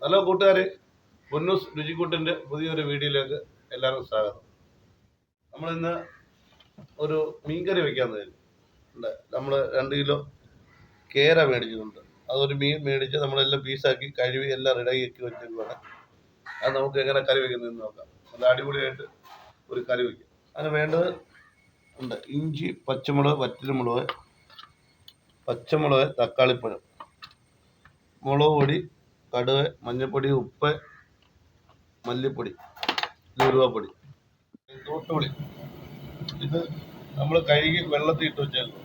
Hello കൂട്ടുകാരെ, പൊന്നൂസ് രുചിക്കൂട്ടിൻ്റെ പുതിയൊരു വീഡിയോയിലേക്ക് എല്ലാവർക്കും സ്വാഗതം. നമ്മളിന്ന് ഒരു മീൻകറി വെക്കാൻ ഉണ്ട്. നമ്മൾ 2 കിലോ കേര മേടിച്ചിട്ടുണ്ട്. അതൊരു മീൻ മേടിച്ച് നമ്മളെല്ലാം പീസാക്കി കഴുകി എല്ലാം റെഡിയാക്കി വെച്ചിരിക്കുകയാണ്. അത് നമുക്ക് എങ്ങനെ കറി വെക്കുന്നതെന്ന് നോക്കാം. നല്ല അടിപൊളിയായിട്ട് ഒരു കറി വയ്ക്കും. അതിന് വേണ്ടത് ഉണ്ട്: ഇഞ്ചി, പച്ചമുളക്, വറ്റൽമുളക്, പച്ചമുളക്, തക്കാളിപ്പഴം, മുളക് പൊടി, കടുക്, മഞ്ഞൾപ്പൊടി, ഉപ്പ്, മല്ലിപ്പൊടി, ഉലുവാപ്പൊടി, തൂത്തുപൊടി. ഇത് നമ്മൾ കഴുകി വെള്ളത്തിൽ ഇട്ട് വെച്ചേക്കും.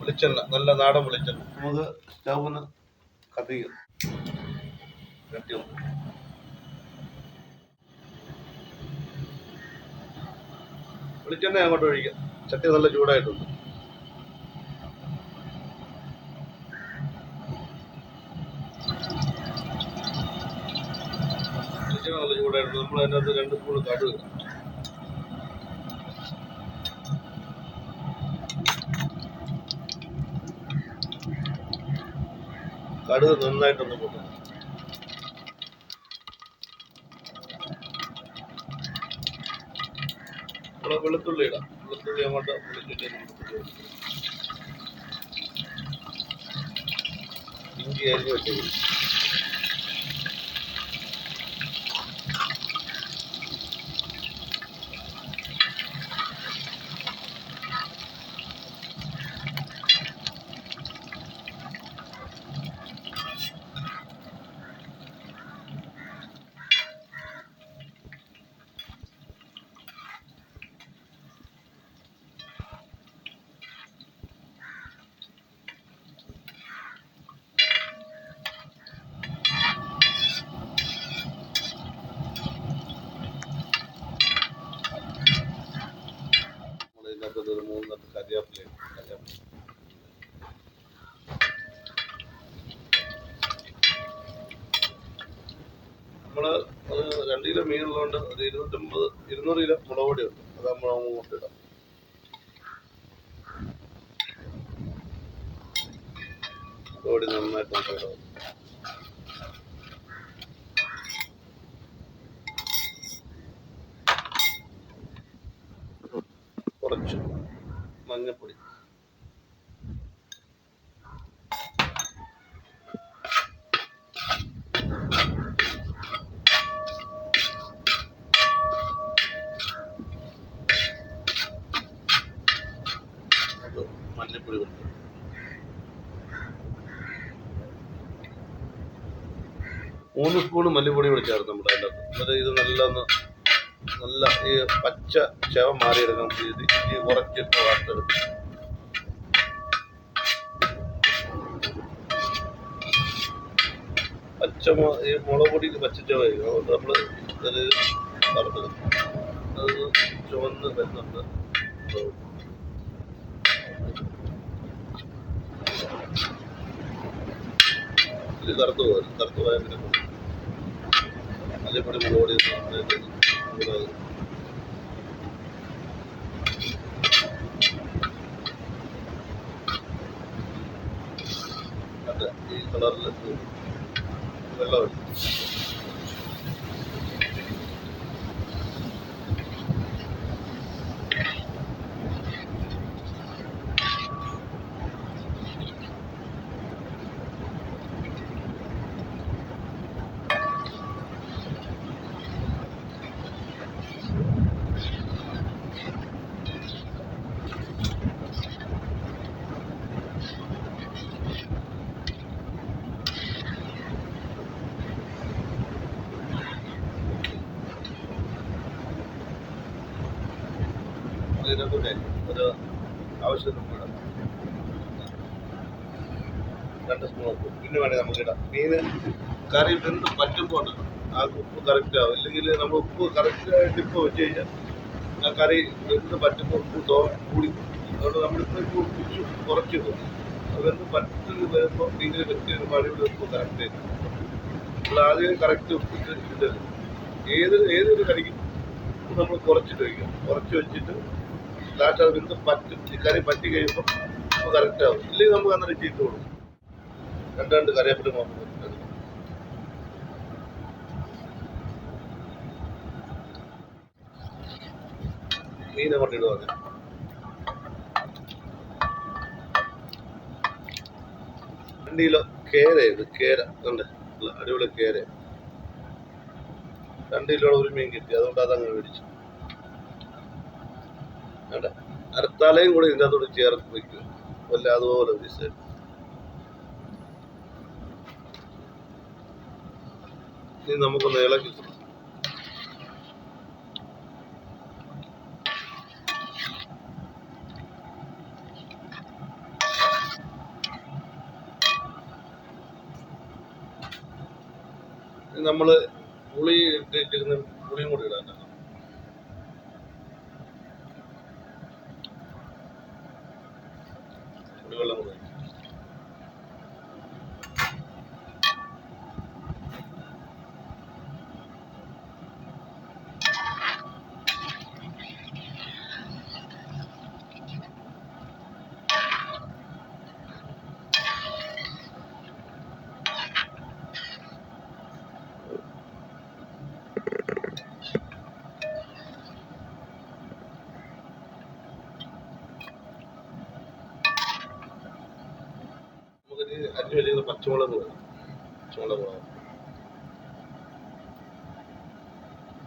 വെളിച്ചെണ്ണ, നല്ല നാടൻ വെളിച്ചെണ്ണ. നമുക്ക് സ്റ്റൗന്ന് കത്തിക്കും. വെളിച്ചെണ്ണ അങ്ങോട്ട് ഒഴിക്കാം. ചട്ടി നല്ല ചൂടായിട്ടുണ്ട്. വെളിച്ചെണ്ണ നല്ല ചൂടായിട്ടുണ്ട്. നമ്മൾ അതിനകത്ത് 2 സ്പൂൺ കടുക്, നന്നായിട്ടൊന്ന് പൊട്ടും. നമ്മൾ വെളുത്തുള്ളി ഇടാം. വെളുത്തുള്ളി അങ്ങോട്ട് ഇഞ്ചി അരിഞ്ഞ് വെച്ചേക്കും. ഒരു 3 തട്ട് കറിവേപ്പില. നമ്മള് 2 കിലോ മീനുള്ളതുകൊണ്ട് ഒരു 200 കിലോ മുളക് പൊടി ഉണ്ട്. അത് നമ്മൾ അങ്ങോട്ട് ഇടാം. പൊടി നന്നായിട്ട് ഇടാം. കുറച്ച് മഞ്ഞൾപ്പൊടി, മല്ലിപ്പൊടി, 3 സ്പൂൺ മല്ലിപ്പൊടി കൂടി ചേർത്ത് നമ്മൾ അതിൻ്റെ അകത്ത്. ഇത് നല്ല ഈ പച്ച ചവ മാറിയെടുക്കാൻ ചെയ്ത് ഈ കുറച്ചിട്ട് വാർത്തെടുക്കും. ഈ മുളക് പൊടിക്ക് പച്ചച്ചവയായിരിക്കും. അതുകൊണ്ട് നമ്മൾ ഇത് വറുത്തെടുക്കും. അത് ചുവന്ന് വരുന്നുണ്ട്. ഇത് കറുത്ത് പോയാൽ പിന്നെ മല്ലിപ്പൊടി, മുളക് പൊടി ഈ കളറിൽ വെള്ളം ഒഴിക്കും. ഇതിനകത്തൂടെ ഒരു ആവശ്യത്തിന് ഇടാം. 2 സ്പൂൺ ഉപ്പ്. പിന്നെ വേണമെങ്കിൽ നമുക്ക് ഇടാം. മീന് കറി വെന്ത് പറ്റുമ്പോൾ ആ ഉപ്പ് കറക്റ്റ് ആവും. ഇല്ലെങ്കിൽ നമ്മൾ ഉപ്പ് കറക്റ്റായിട്ട് ഇപ്പോൾ വെച്ച് കഴിഞ്ഞാൽ ആ കറി വെന്ത് പറ്റുമ്പോൾ ഉപ്പ് കൂടി. അതുകൊണ്ട് നമ്മളിപ്പോൾ ഉപ്പ് കുറച്ച് പോകും. അത് വെന്ത് പറ്റുന്ന വരുമ്പോൾ മീനിൽ വെച്ച് മഴയുടെ ഉപ്പ് കറക്റ്റ് ആയിട്ട് നമ്മൾ ആദ്യം കറക്റ്റ് ഉപ്പിട്ട് ഇടരുത്. ഏതൊരു കറിക്കും നമ്മൾ കുറച്ചിട്ട് വയ്ക്കും. കുറച്ച് വെച്ചിട്ട് ലാസ്റ്റ് അത് വെന്ത് പറ്റും. ഈ കറി പറ്റി കഴിയുമ്പോൾ കറക്റ്റ് ആവും. ഇല്ലെങ്കിൽ നമുക്ക് അന്നേരം ചീറ്റ് കൊടുക്കും. രണ്ട് കറിവേപ്പില മീനെ കൊണ്ടിടുക. 2 കിലോ കേര, ഇത് കേര ഉണ്ട്, അടിപൊളി കേര. 2 കിലോ ഒരു മീൻ കിട്ടി, അതുകൊണ്ട് അതങ്ങ് മേടിച്ചു. അരത്താലയും കൂടി ഇതിൻ്റെ അതോട് ചേർത്ത് വയ്ക്കും, വല്ല അതുപോലെ വിസ. ഇനി നമുക്കൊന്ന് ഇളക്കി. നമ്മള് പുളി ഇട്ടിരിക്കുന്ന പുളിയും കൂടി ഇടാൻ, പുളിവെള്ളം കൂടി. അരിഞ്ഞു വെച്ചിരിക്കുന്ന പച്ചമുളക് വേണം.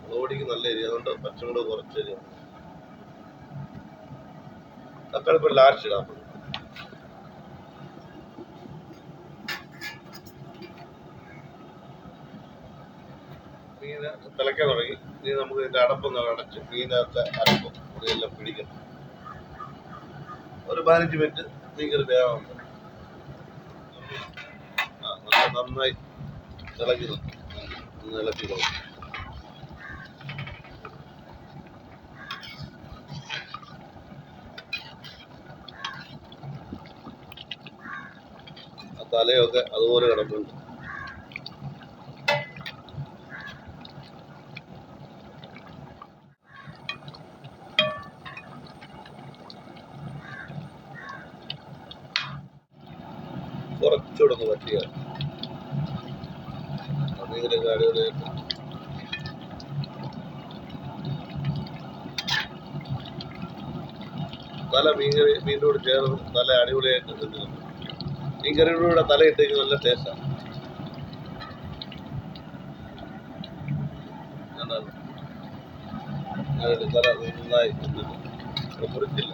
മുളകൊടിക്ക് നല്ല എരി, അതുകൊണ്ട് പച്ചമുളക് കുറച്ച് എരി. തക്കാളി ഇപ്പോൾ ലാസ്റ്റ് ഇടാൻ പറ്റും. മീന് തിളയ്ക്കാൻ തുടങ്ങി. ഇനി നമുക്ക് ഇതിൻ്റെ അടപ്പൊന്ന് അടച്ച് മീനൊക്കെ അരപ്പം ഇതെല്ലാം പിടിക്കണം. ഒരു 15 മിനിറ്റ് മീൻകറി വേവാറുണ്ട്. നന്നായി ഇളക്കി ഇളക്കി കൊടുക്കും. ആ തലയൊക്കെ അതുപോലെ കിടപ്പുണ്ട്. കുറച്ചുകൂടെ ഒന്ന് പറ്റിയ അടിപൊളിയായിട്ട് തല മീനോട് ചേർന്ന് തല അടിപൊളിയായിട്ട് നിൽക്കുന്നു. മീൻകറിയുടെ തല ഇട്ടേക്ക് നല്ല ടേസ്റ്റാണ്. തല നന്നായി മുറിച്ചില്ല.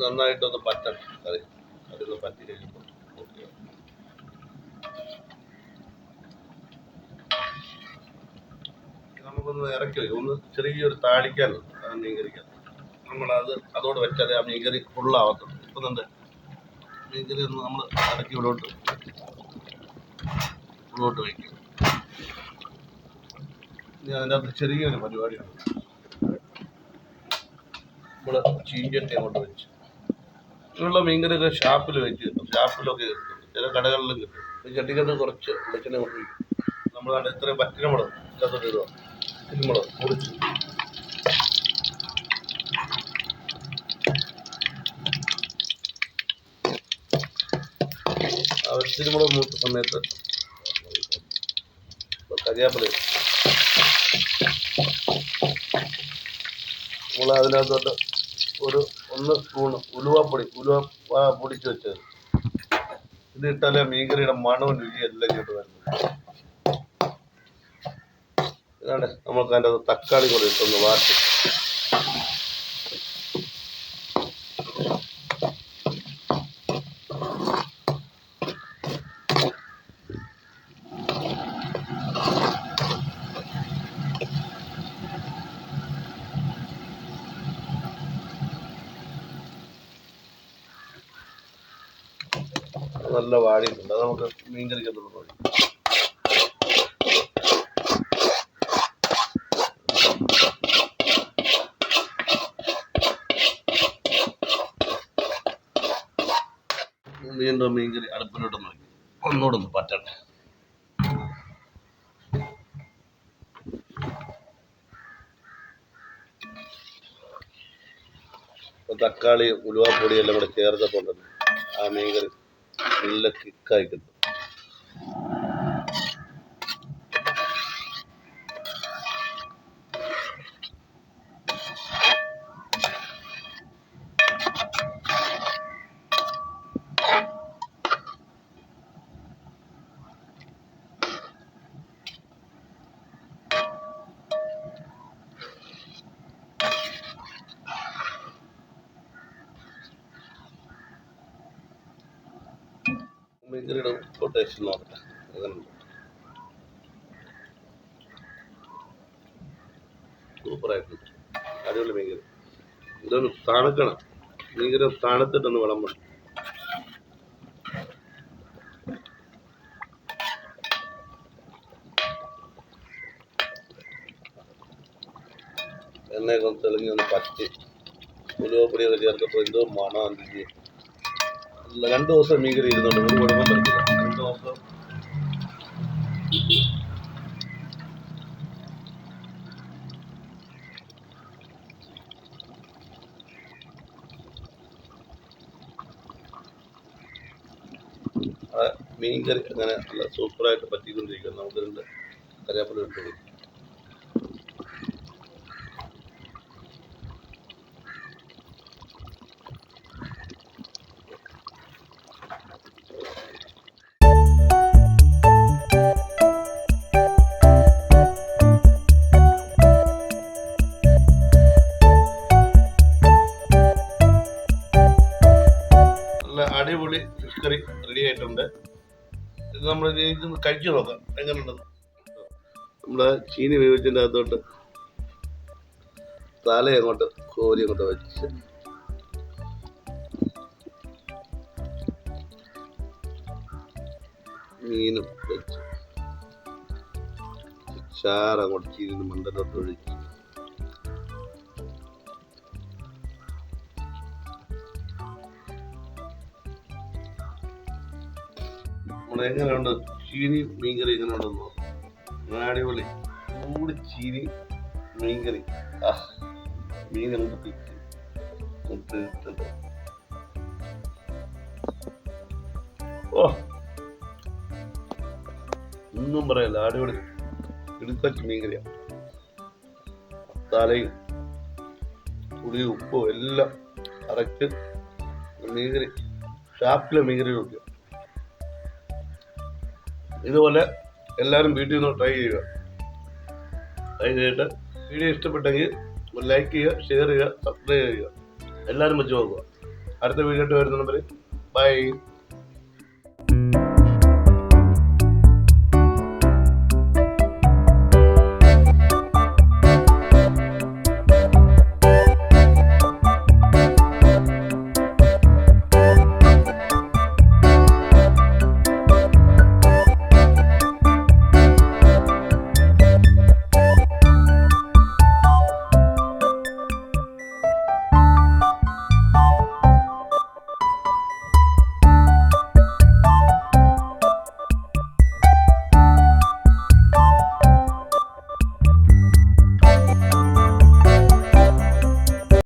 നന്നായിട്ടൊന്ന് പറ്റണം കറി. അതൊന്ന് പറ്റി കഴിയുമ്പോൾ ഓക്കെ. നമുക്കൊന്ന് ഇറക്കി വയ്ക്കും, ഒന്ന് ചെറിയൊരു താളിക്കാനുണ്ട് ആ മീൻകറിക്കാൻ. നമ്മളത് അതോടെ വെച്ചാൽ ആ മീൻകറി ഫുള്ളാവത്തുള്ളൂ. ഇപ്പം തന്നെ മീൻകറി ഒന്ന് നമ്മൾ ഇറക്കി ഇവിടോട്ട് വയ്ക്കും. ഇനി അതിൻ്റെ അകത്ത് ചെറിയൊരു പരിപാടിയാണ്. നമ്മൾ ചീഞ്ചട്ടി അങ്ങോട്ട് വെച്ച് ഇങ്ങനെയുള്ള മീൻകറിയൊക്കെ ഷാപ്പിൽ വെച്ച് കിട്ടും, ഷാപ്പിലൊക്കെ കിട്ടും, ചില കടകളിലും കിട്ടും. ഈ ചട്ടിക്കകത്ത് കുറച്ച് വെളിച്ചെണ്ണ കൊണ്ട് വയ്ക്കും. നമ്മളാണ് ഇത്രയും പറ്റിനമുളക് ഇതിനകത്തോട്ട് ഇടുക. തിരുമുളക് മുറിച്ച് തിരുമുളക് മൂത്ത സമയത്ത് കരിയാപ്പില നമ്മൾ അതിനകത്തോട്ട് ഒരു 1 സ്പൂണ് ഉലുവപ്പൊടി പൊടിച്ച് വെച്ചത് ഇത് ഇട്ടാലേ മീൻകറിയുടെ മണവും രുചിയും എല്ലാം ഇങ്ങോട്ട് വരുന്നത്. ഇതാണ് നമുക്ക് അതിൻ്റെ അത് തക്കാളി കൂടെ ഇട്ടൊന്ന് വാട്ടി നല്ല വാടിയിട്ടുണ്ട്. അത് നമുക്ക് മീൻകറിക്കകത്തോട്ട് ഒഴിക്കും. വീണ്ടും മീൻകറി അടുപ്പിലോട്ട് നോക്കി ഒന്നുകൂടെ ഒന്ന് പറ്റട്ടെ. തക്കാളിയും ഉലുവാപ്പൊടിയും എല്ലാം കൂടെ ചേർത്തിട്ടുണ്ടല്ലോ, ആ മീൻകറി നല്ല കിക്കായി കിട്ടും. മീൻകറിയുടെ ടേസ്റ്റ് നോക്കട്ടെ എങ്ങനെയുണ്ട്. സൂപ്പറായിട്ടുണ്ട്, അടിപൊളി മീൻകറി. ഇതൊന്ന് തണുക്കണം, മീൻകറി തണുത്തിട്ടൊന്ന് വിളമ്പണം. എണ്ണയൊക്കെ ഒന്ന് തെളിഞ്ഞ് ഒന്ന് പറ്റി ഉലുവപ്പൊടിയൊക്കെ ചേർത്തപ്പോൾ എന്തോ മണം. 2 ദിവസം മീൻകറി ഇരുന്നുണ്ട്, ഒരു കുഴപ്പം പറ്റില്ല. 2 ദിവസം ആ മീൻകറി അങ്ങനെ നല്ല സൂപ്പറായിട്ട് പറ്റിക്കൊണ്ടിരിക്കുക. നമുക്ക് 2 കറിവേപ്പില ഇട്ട് കൊടുക്കും. അടിപൊളി ഫിഷ് കറി റെഡി ആയിട്ടുണ്ട്. ഇത് നമ്മൾ കഴിച്ചു നോക്കാം എങ്ങനെയുണ്ടെന്ന്. നമ്മളെ ചീനി വേവിച്ചതിൻ്റെ അകത്തോട്ട് തല അങ്ങോട്ട് കോരി അങ്ങോട്ട് വെച്ച് മീനും വെച്ച് ചാറങ്ങോട്ട് ചീനി മണ്ടലോട്ട് ഒഴിച്ച് എങ്ങനെയുണ്ട് ചീനി മീൻകറി എങ്ങനെയുണ്ടെന്ന് നോക്കാം. അടിപൊളി ചൂട് ചീനി മീൻകറി. മീൻ അങ്ങോട്ട് ഇട്ടിട്ടുണ്ട്. ഓ ഒന്നും പറയല്ല, അടിപൊളി ഇടുക്കച്ച് മീൻകറിയാ. തലയും പുളിയും ഉപ്പും എല്ലാം കറക്റ്റ് മീൻകറി. ഷാപ്പിലെ മീൻകറി നോക്കുക. ഇതുപോലെ എല്ലാവരും വീട്ടിൽ നിന്ന് ട്രൈ ചെയ്യുക. ട്രൈ ചെയ്തിട്ട് വീഡിയോ ഇഷ്ടപ്പെട്ടെങ്കിൽ ലൈക്ക് ചെയ്യുക, ഷെയർ ചെയ്യുക, സബ്സ്ക്രൈബ് ചെയ്യുക. എല്ലാവരും വെച്ച് നോക്കുക. അടുത്ത വീഡിയോ ആയിട്ട് വരുന്ന നമ്പർ. ബൈ.